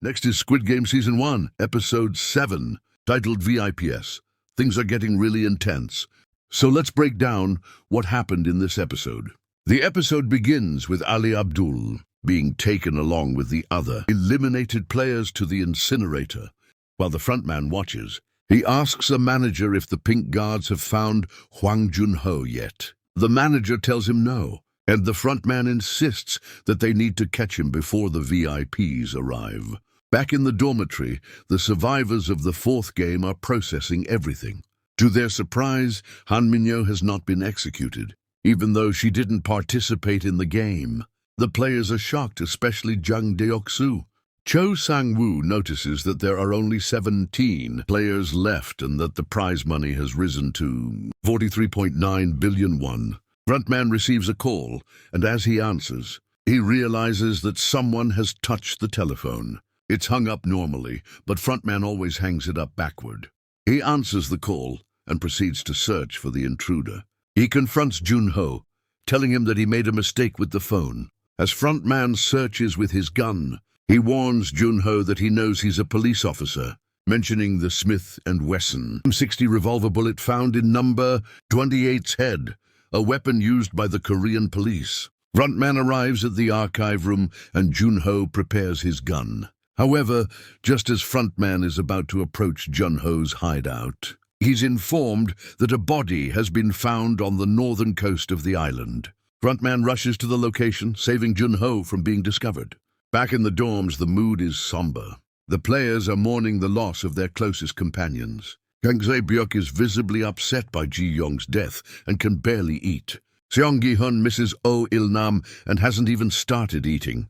Next is Squid Game Season 1, Episode 7, titled VIPS. Things are getting really intense. So let's break down what happened in this episode. The episode begins with Ali Abdul being taken along with the other eliminated players to the incinerator. While the frontman watches, he asks a manager if the pink guards have found Junho yet. The manager tells him no, and the frontman insists that they need to catch him before the VIPs arrive. Back in the dormitory, the survivors of the fourth game are processing everything. To their surprise, Han Minyo has not been executed, even though she didn't participate in the game. The players are shocked, especially Jung Deok-soo. Cho Sang-woo notices that there are only 17 players left and that the prize money has risen to 43.9 billion won. Frontman receives a call, and as he answers, he realizes that someone has touched the telephone. It's hung up normally, but Frontman always hangs it up backward. He answers the call and proceeds to search for the intruder. He confronts Junho, telling him that he made a mistake with the phone. As Frontman searches with his gun, he warns Junho that he knows he's a police officer, mentioning the Smith & Wesson M60 revolver bullet found in number 28's head, a weapon used by the Korean police. Frontman arrives at the archive room and Junho prepares his gun. However, just as Frontman is about to approach Junho's hideout, he's informed that a body has been found on the northern coast of the island. Frontman rushes to the location, saving Junho from being discovered. Back in the dorms, the mood is somber. The players are mourning the loss of their closest companions. Kang Jae-byuk is visibly upset by Ji-young's death and can barely eat. Seong Gi-hun misses Oh Il-nam and hasn't even started eating.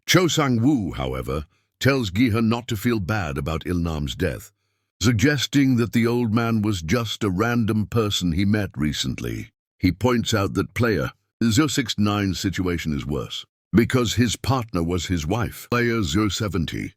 Cho Sang-woo, however, tells Gi-hun not to feel bad about Il-nam's death, suggesting that the old man was just a random person he met recently. He points out that player 069's situation is worse, because his partner was his wife, player 070.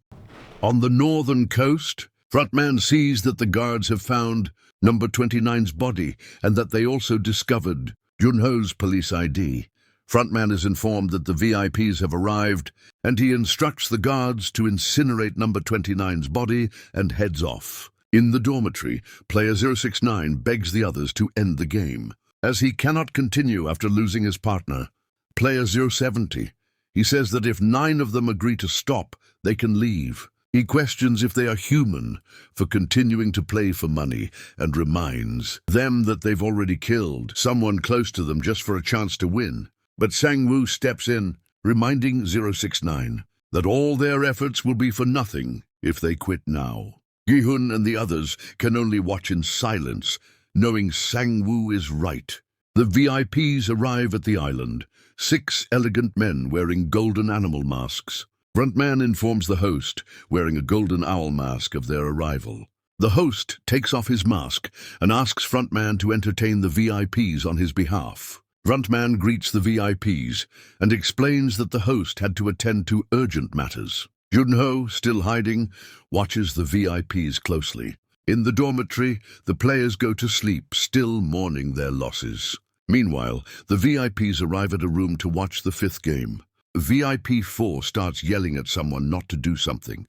On the northern coast, Frontman sees that the guards have found number 29's body and that they also discovered Junho's police ID. Frontman is informed that the VIPs have arrived, and he instructs the guards to incinerate number 29's body and heads off. In the dormitory, player 069 begs the others to end the game, as he cannot continue after losing his partner, player 070. He says that if 9 of them agree to stop, they can leave. He questions if they are human for continuing to play for money and reminds them that they've already killed someone close to them just for a chance to win. But Sang-woo steps in, reminding 069 that all their efforts will be for nothing if they quit now. Gi-hun and the others can only watch in silence, knowing Sang-woo is right. The VIPs arrive at the island, 6 elegant men wearing golden animal masks. Frontman informs the host, wearing a golden owl mask, of their arrival. The host takes off his mask and asks Frontman to entertain the VIPs on his behalf. Frontman greets the VIPs and explains that the host had to attend to urgent matters. Junho, still hiding, watches the VIPs closely. In the dormitory, the players go to sleep, still mourning their losses. Meanwhile, the VIPs arrive at a room to watch the 5th game. VIP 4 starts yelling at someone not to do something,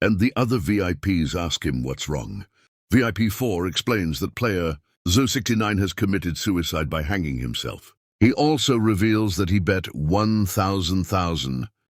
and the other VIPs ask him what's wrong. VIP 4 explains that player 069 has committed suicide by hanging himself. He also reveals that he bet 1,000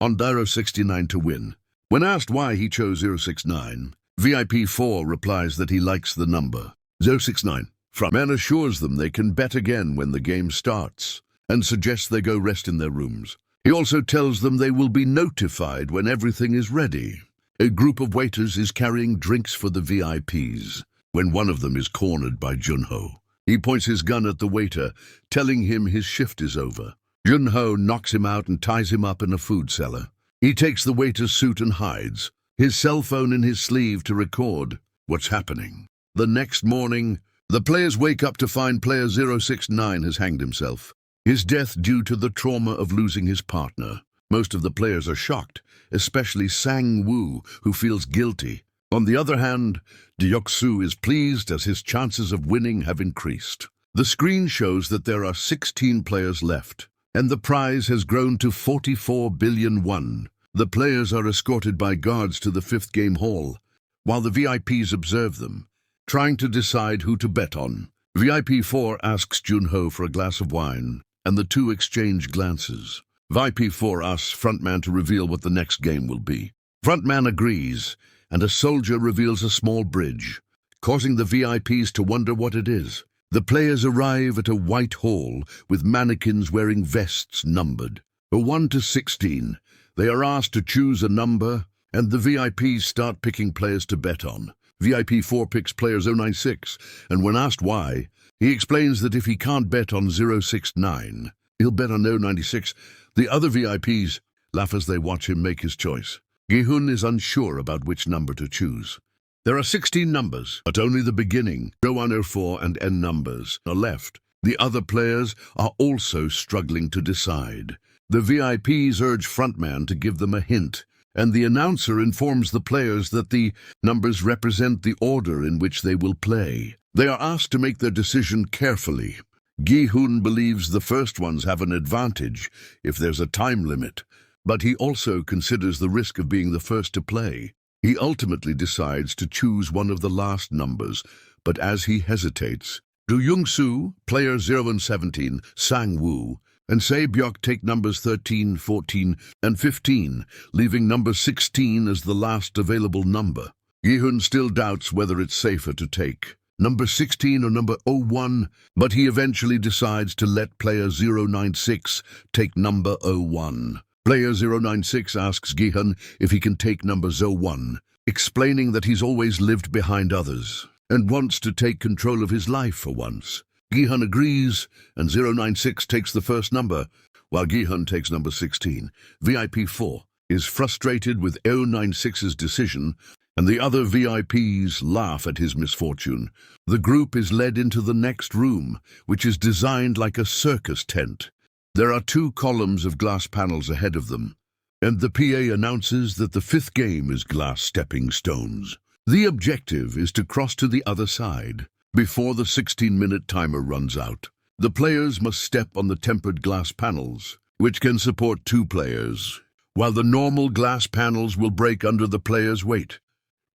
on Dairo 69 to win. When asked why he chose 069, VIP 4 replies that he likes the number 069. Frontman assures them they can bet again when the game starts and suggests they go rest in their rooms. He also tells them they will be notified when everything is ready. A group of waiters is carrying drinks for the VIPs when one of them is cornered by Junho. He points his gun at the waiter, telling him his shift is over. Junho knocks him out and ties him up in a food cellar. He takes the waiter's suit and hides, his cell phone in his sleeve to record what's happening. The next morning, the players wake up to find player 069 has hanged himself. His death due to the trauma of losing his partner. Most of the players are shocked, especially Sang-woo, who feels guilty. On the other hand, Deok-soo is pleased as his chances of winning have increased. The screen shows that there are 16 players left, and the prize has grown to 44 billion won. The players are escorted by guards to the fifth game hall, while the VIPs observe them, trying to decide who to bet on. VIP 4 asks Junho for a glass of wine, and the two exchange glances. VIP 4 asks Frontman to reveal what the next game will be. Frontman agrees, and a soldier reveals a small bridge, causing the VIPs to wonder what it is. The players arrive at a white hall with mannequins wearing vests numbered. 1 to 16. They are asked to choose a number, and the VIPs start picking players to bet on. VIP 4 picks player 096, and when asked why, he explains that if he can't bet on 069, he'll bet on 096. The other VIPs laugh as they watch him make his choice. Gi-hun is unsure about which number to choose. There are 16 numbers, but only the beginning, 01, 04, and N numbers are left. The other players are also struggling to decide. The VIPs urge Frontman to give them a hint, and the announcer informs the players that the numbers represent the order in which they will play. They are asked to make their decision carefully. Gi-hun believes the first ones have an advantage if there's a time limit, but he also considers the risk of being the first to play. He ultimately decides to choose one of the last numbers, but as he hesitates, Do Young-soo, player 0 and 17, Sang-woo, and Se-byuk take numbers 13, 14, and 15, leaving number 16 as the last available number. Gi-hun still doubts whether it's safer to take number 16 or number 01, but he eventually decides to let player 096 take number 01. Player 096 asks Gi-hun if he can take number 01, explaining that he's always lived behind others and wants to take control of his life for once. Gi-hun agrees, and 096 takes the first number, while Gi-hun takes number 16. VIP 4 is frustrated with 096's decision, and the other VIPs laugh at his misfortune. The group is led into the next room, which is designed like a circus tent. There are 2 columns of glass panels ahead of them, and the PA announces that the fifth game is glass stepping stones. The objective is to cross to the other side before the 16-minute timer runs out. The players must step on the tempered glass panels, which can support 2 players, while the normal glass panels will break under the player's weight.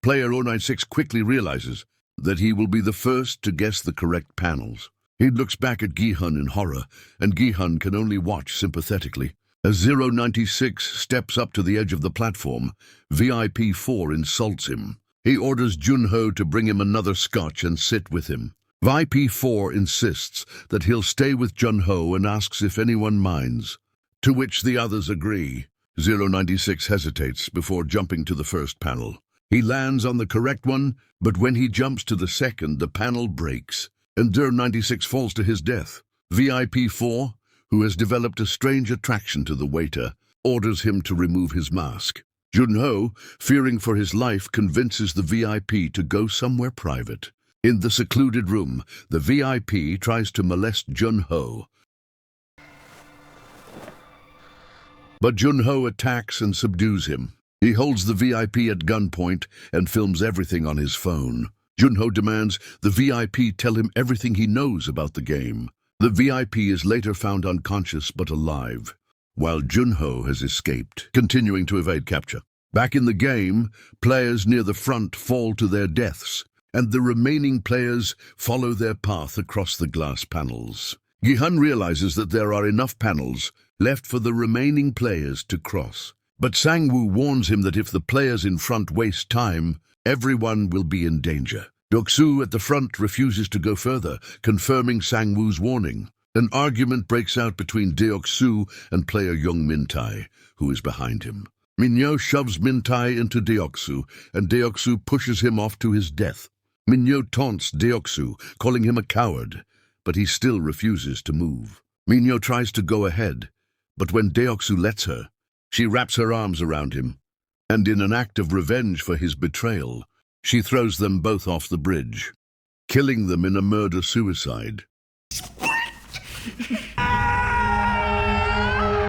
Player 096 quickly realizes that he will be the first to guess the correct panels. He looks back at Gi-hun in horror, and Gi-hun can only watch sympathetically. As 096 steps up to the edge of the platform, VIP 4 insults him. He orders Junho to bring him another scotch and sit with him. VIP 4 insists that he'll stay with Junho and asks if anyone minds, to which the others agree. 096 hesitates before jumping to the first panel. He lands on the correct one, but when he jumps to the second, the panel breaks, and 096 falls to his death. VIP 4, who has developed a strange attraction to the waiter, orders him to remove his mask. Junho, fearing for his life, convinces the VIP to go somewhere private. In the secluded room, the VIP tries to molest Junho, but Junho attacks and subdues him. He holds the VIP at gunpoint and films everything on his phone. Junho demands the VIP tell him everything he knows about the game. The VIP is later found unconscious but alive, while Junho has escaped, continuing to evade capture. Back in the game, players near the front fall to their deaths, and the remaining players follow their path across the glass panels. Gi-hun realizes that there are enough panels left for the remaining players to cross. But Sang-woo warns him that if the players in front waste time, everyone will be in danger. Deok-soo at the front refuses to go further, confirming Sang-woo's warning. An argument breaks out between Deok-soo and player Young Min-tae, who is behind him. Minyo shoves Min-tae into Deok-soo, and Deok-soo pushes him off to his death. Minyo taunts Deok-soo, calling him a coward, but he still refuses to move. Minyo tries to go ahead, but when Deok-soo lets her, she wraps her arms around him, and in an act of revenge for his betrayal, she throws them both off the bridge, killing them in a murder-suicide.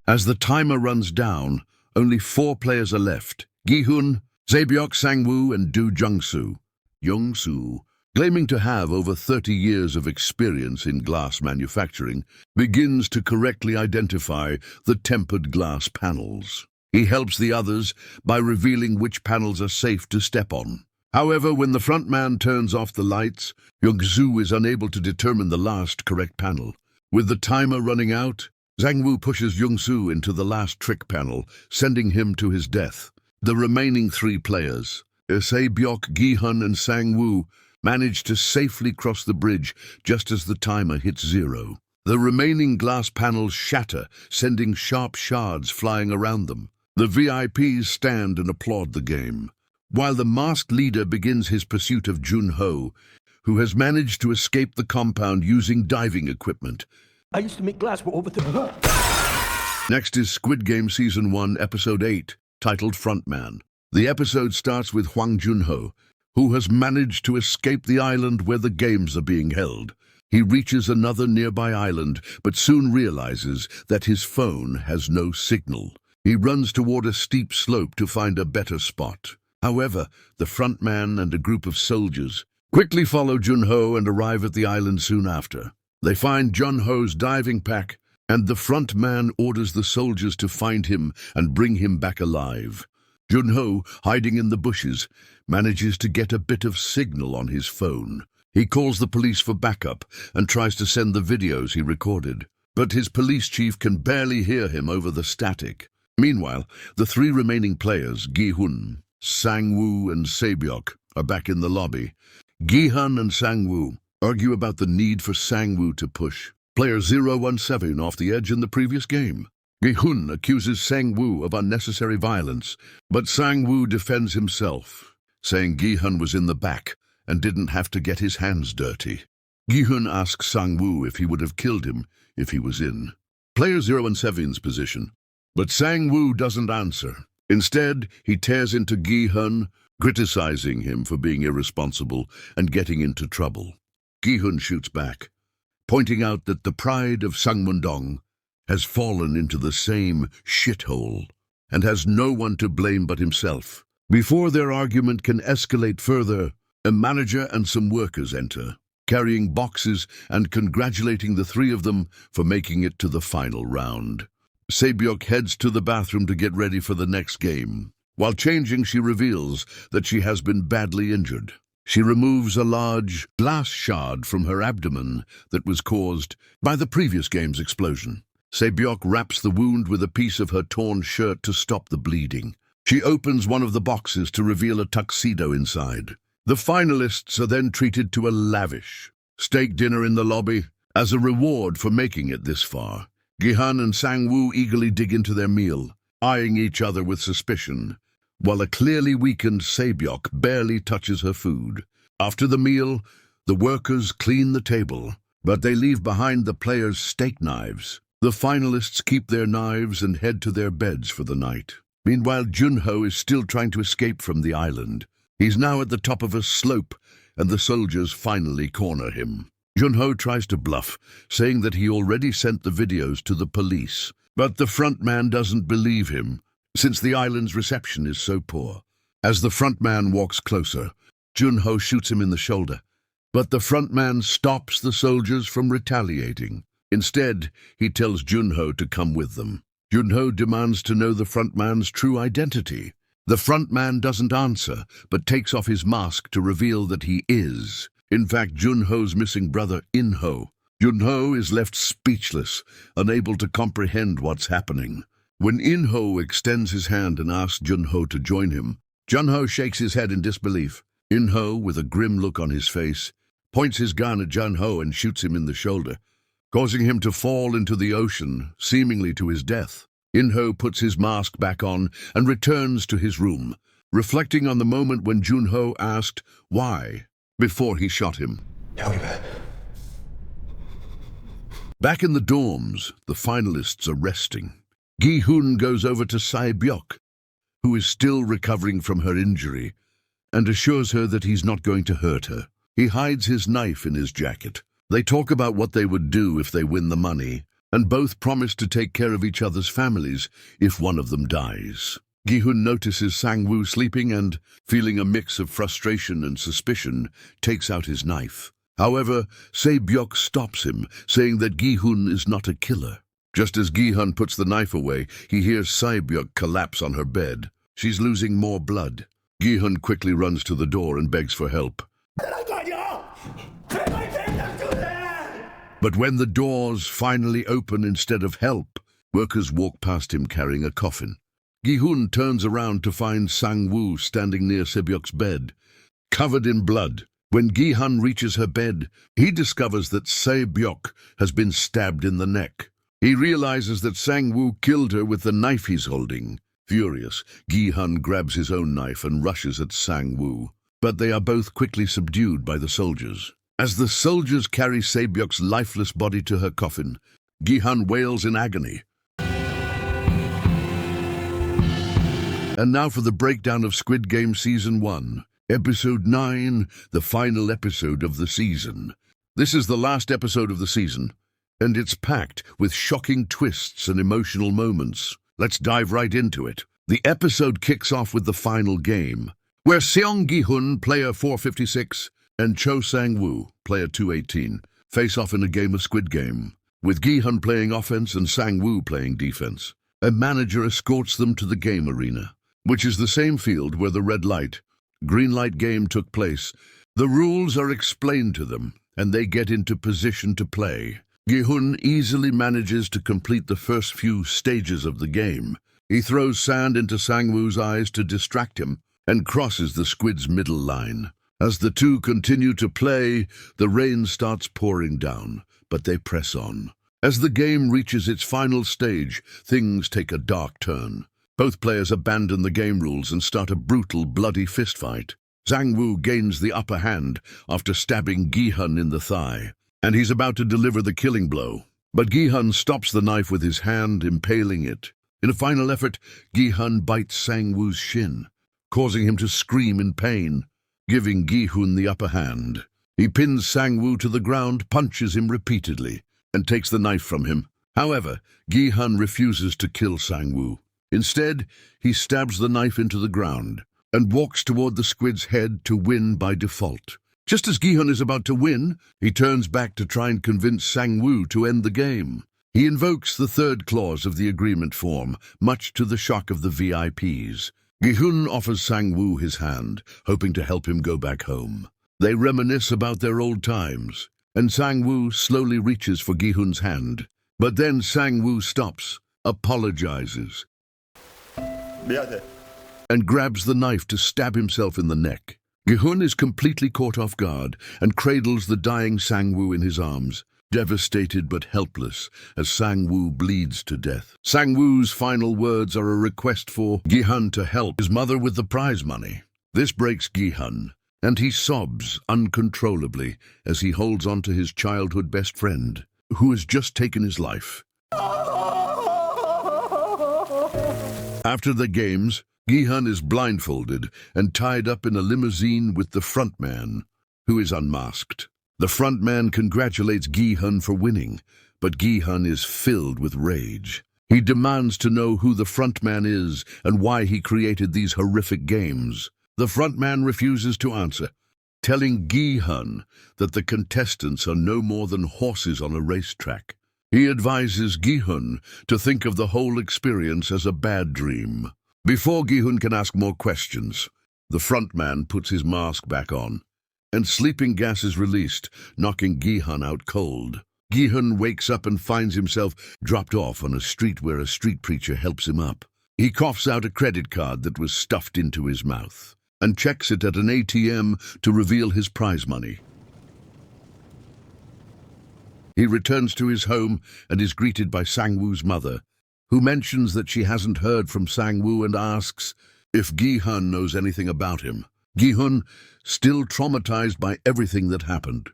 As the timer runs down, only 4 players are left: Gi-hun, Se-byuk, Sang-woo, and Do Jung-soo. Young-soo, claiming to have over 30 years of experience in glass manufacturing, begins to correctly identify the tempered glass panels. He helps the others by revealing which panels are safe to step on. However, when the front man turns off the lights, Junho is unable to determine the last correct panel. With the timer running out, Sang-woo pushes Junho into the last trick panel, sending him to his death. The remaining three players, Se-byok, Gi-hun, and Sang-woo, manage to safely cross the bridge just as the timer hits 0. The remaining glass panels shatter, sending sharp shards flying around them. The VIPs stand and applaud the game, while the masked leader begins his pursuit of Junho, who has managed to escape the compound using diving equipment. I used to make glass for over Next is Squid Game Season 1, Episode 8, titled Frontman. The episode starts with Hwang Junho, who has managed to escape the island where the games are being held. He reaches another nearby island, but soon realizes that his phone has no signal. He runs toward a steep slope to find a better spot. However, the frontman and a group of soldiers quickly follow Junho and arrive at the island soon after. They find Junho's diving pack, and the frontman orders the soldiers to find him and bring him back alive. Junho, hiding in the bushes, manages to get a bit of signal on his phone. He calls the police for backup and tries to send the videos he recorded, but his police chief can barely hear him over the static. Meanwhile, the three remaining players, Gi-hun, Sang-woo, and Se-byok, are back in the lobby. Gi-hun and Sang-woo argue about the need for Sang-woo to push player 017 off the edge in the previous game. Gi-hun accuses Sang-woo of unnecessary violence, but Sang-woo defends himself, saying Gi-hun was in the back and didn't have to get his hands dirty. Gi-hun asks Sang-woo if he would have killed him if he was in player 017's position, but Sang-woo doesn't answer. Instead, he tears into Gi-hun, criticizing him for being irresponsible and getting into trouble. Gi-hun shoots back, pointing out that the pride of Sangmun-dong has fallen into the same shithole and has no one to blame but himself. Before their argument can escalate further, a manager and some workers enter, carrying boxes and congratulating the three of them for making it to the final round. Se-byok heads to the bathroom to get ready for the next game. While changing, she reveals that she has been badly injured. She removes a large glass shard from her abdomen that was caused by the previous game's explosion. Se-byok wraps the wound with a piece of her torn shirt to stop the bleeding. She opens one of the boxes to reveal a tuxedo inside. The finalists are then treated to a lavish steak dinner in the lobby as a reward for making it this far. Gi-hun and Sang-woo eagerly dig into their meal, eyeing each other with suspicion, while a clearly weakened Se-byok barely touches her food. After the meal, the workers clean the table, but they leave behind the players' steak knives. The finalists keep their knives and head to their beds for the night. Meanwhile, Junho is still trying to escape from the island. He's now at the top of a slope, and the soldiers finally corner him. Junho tries to bluff, saying that he already sent the videos to the police, but the front man doesn't believe him, since the island's reception is so poor. As the front man walks closer, Junho shoots him in the shoulder, but the front man stops the soldiers from retaliating. Instead, he tells Junho to come with them. Junho demands to know the front man's true identity. The front man doesn't answer, but takes off his mask to reveal that he is, in fact, Junho's missing brother, In-ho. Junho is left speechless, unable to comprehend what's happening. When In-ho extends his hand and asks Junho to join him, Junho shakes his head in disbelief. In-ho, with a grim look on his face, points his gun at Junho and shoots him in the shoulder, causing him to fall into the ocean, seemingly to his death. In-ho puts his mask back on and returns to his room, reflecting on the moment when Junho asked why before he shot him. Back in the dorms, the finalists are resting. Gi-hun goes over to Se-byok, who is still recovering from her injury, and assures her that he's not going to hurt her. He hides his knife in his jacket. They talk about what they would do if they win the money, and both promise to take care of each other's families if one of them dies. Gi-hun notices Sang-woo sleeping and, feeling a mix of frustration and suspicion, takes out his knife. However, Se-byok stops him, saying that Gi-hun is not a killer. Just as Gi-hun puts the knife away, he hears Sae-byuk collapse on her bed. She's losing more blood. Gi-hun quickly runs to the door and begs for help. But when the doors finally open instead of help, workers walk past him carrying a coffin. Gi-hun turns around to find Sang-woo standing near Se-byuk's bed, covered in blood. When Gi-hun reaches her bed, he discovers that Se-byuk has been stabbed in the neck. He realizes that Sang-woo killed her with the knife he's holding. Furious, Gi-hun grabs his own knife and rushes at Sang-woo, but they are both quickly subdued by the soldiers. As the soldiers carry Se-byuk's lifeless body to her coffin, Gi-hun wails in agony. And now for the breakdown of Squid Game Season 1, Episode 9, the final episode of the season. This is the last episode of the season, and it's packed with shocking twists and emotional moments. Let's dive right into it. The episode kicks off with the final game, where Seong Gi-hun, player 456, and Cho Sang-woo, player 218, face off in a game of Squid Game, with Gi-hun playing offense and Sang-woo playing defense. A manager escorts them to the game arena, which is the same field where the red light, green light game took place. The rules are explained to them, and they get into position to play. Gi-hun easily manages to complete the first few stages of the game. He throws sand into Sang-woo's eyes to distract him and crosses the squid's middle line. As the two continue to play, the rain starts pouring down, but they press on. As the game reaches its final stage, things take a dark turn. Both players abandon the game rules and start a brutal, bloody fistfight. Sang-woo gains the upper hand after stabbing Gi-hun in the thigh, and he's about to deliver the killing blow. But Gi-hun stops the knife with his hand, impaling it. In a final effort, Gi-hun bites Sang-woo's shin, causing him to scream in pain, giving Gi-hun the upper hand. He pins Sang-woo to the ground, punches him repeatedly, and takes the knife from him. However, Gi-hun refuses to kill Sang-woo. Instead, he stabs the knife into the ground and walks toward the squid's head to win by default. Just as Gi-hun is about to win, he turns back to try and convince Sang-woo to end the game. He invokes the third clause of the agreement form, much to the shock of the VIPs. Gi-hun offers Sang-woo his hand, hoping to help him go back home. They reminisce about their old times, and Sang-woo slowly reaches for Gi-hun's hand. But then Sang-woo stops, apologizes, and grabs the knife to stab himself in the neck. Gi-hun is completely caught off guard and cradles the dying Sang-woo in his arms, devastated but helpless as Sang-woo bleeds to death. Sang-woo's final words are a request for Gi-hun to help his mother with the prize money. This breaks Gi-hun, and he sobs uncontrollably as he holds on to his childhood best friend, who has just taken his life. After the games, Gi-hun is blindfolded and tied up in a limousine with the frontman, who is unmasked. The frontman congratulates Gi-hun for winning, but Gi-hun is filled with rage. He demands to know who the frontman is and why he created these horrific games. The frontman refuses to answer, telling Gi-hun that the contestants are no more than horses on a racetrack. He advises Gi-hun to think of the whole experience as a bad dream. Before Gi-hun can ask more questions, the frontman puts his mask back on, and sleeping gas is released, knocking Gi-hun out cold. Gi-hun wakes up and finds himself dropped off on a street where a street preacher helps him up. He coughs out a credit card that was stuffed into his mouth, and checks it at an ATM to reveal his prize money. He returns to his home and is greeted by Sang-woo's mother, who mentions that she hasn't heard from Sang-woo and asks if Gi-hun knows anything about him. Gi-hun, still traumatized by everything that happened,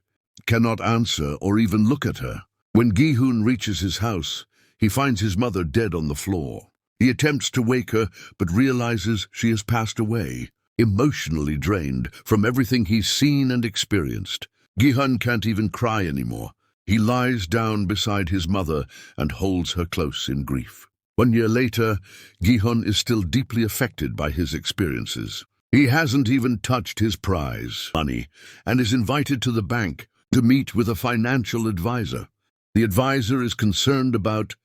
cannot answer or even look at her. When Gi-hun reaches his house, he finds his mother dead on the floor. He attempts to wake her, but realizes she has passed away, emotionally drained from everything he's seen and experienced. Gi-hun can't even cry anymore. He lies down beside his mother and holds her close in grief. 1 year later, Gi-hun is still deeply affected by his experiences. He hasn't even touched his prize money and is invited to the bank to meet with a financial advisor. The advisor is concerned about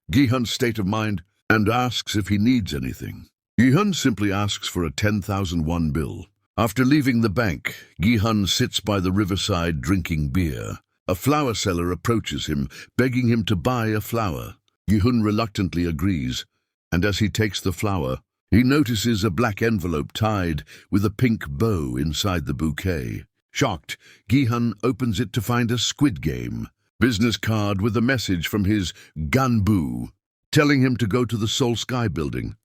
Gi-hun's state of mind and asks if he needs anything. Gi-hun simply asks for a 10,000 won bill. After leaving the bank, Gi-hun sits by the riverside drinking beer. A flower seller approaches him, begging him to buy a flower. Gi-hun reluctantly agrees, and as he takes the flower, he notices a black envelope tied with a pink bow inside the bouquet. Shocked, Gi-hun opens it to find a Squid Game business card with a message from his ganbu, telling him to go to the Seoul Sky building.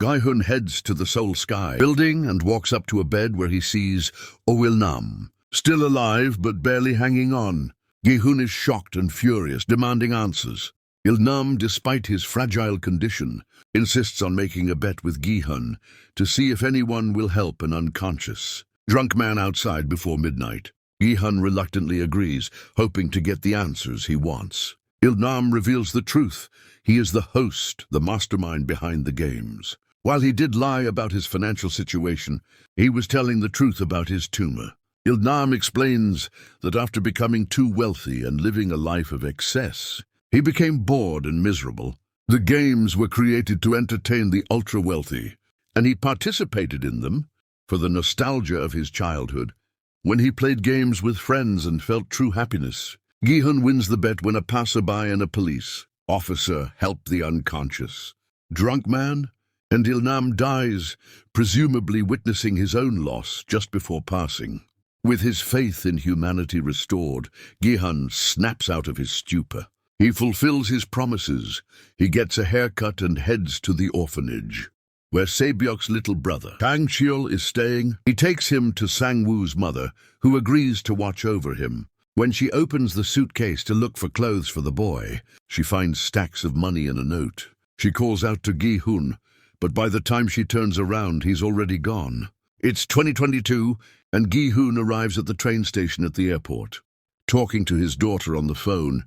Gi-hun heads to the Seoul Sky building and walks up to a bed where he sees Il-nam, still alive but barely hanging on. Gi-hun is shocked and furious, demanding answers. Il-nam, despite his fragile condition, insists on making a bet with Gi-hun to see if anyone will help an unconscious drunk man outside before midnight. Gi-hun reluctantly agrees, hoping to get the answers he wants. Il-nam reveals the truth. He is the host, the mastermind behind the games. While he did lie about his financial situation, he was telling the truth about his tumor. Il-nam explains that after becoming too wealthy and living a life of excess, he became bored and miserable. The games were created to entertain the ultra-wealthy, and he participated in them for the nostalgia of his childhood, when he played games with friends and felt true happiness. Gi-hun wins the bet when a passerby and a police officer help the unconscious drunk man, and Il-nam dies, presumably witnessing his own loss just before passing. With his faith in humanity restored, Gi-hun snaps out of his stupor. He fulfills his promises. He gets a haircut and heads to the orphanage, where Se-byuk's little brother, Kang-cheol, is staying. He takes him to Sang-woo's mother, who agrees to watch over him. When she opens the suitcase to look for clothes for the boy, she finds stacks of money and a note. She calls out to Gi-hun, but by the time she turns around, he's already gone. It's 2022, and Gi-hun arrives at the train station at the airport, talking to his daughter on the phone,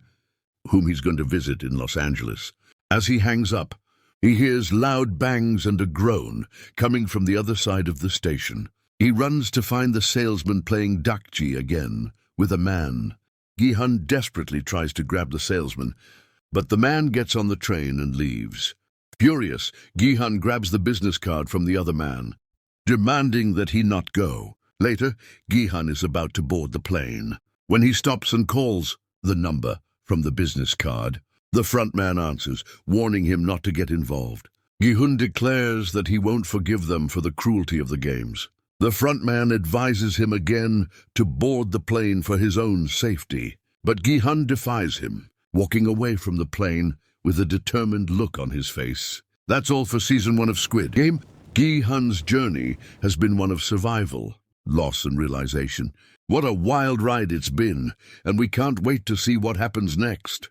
whom he's going to visit in Los Angeles. As he hangs up, he hears loud bangs and a groan coming from the other side of the station. He runs to find the salesman playing dakji again with a man. Gi-hun desperately tries to grab the salesman, but the man gets on the train and leaves. Furious, Gi-hun grabs the business card from the other man, demanding that he not go. Later, Gi-hun is about to board the plane when he stops and calls the number from the business card. The front man answers, warning him not to get involved. Gi-hun declares that he won't forgive them for the cruelty of the games. The front man advises him again to board the plane for his own safety, but Gi-hun defies him, walking away from the plane with a determined look on his face. That's all for Season 1 of Squid Game. Gi-hun's journey has been one of survival, loss and realization. What a wild ride it's been, and we can't wait to see what happens next.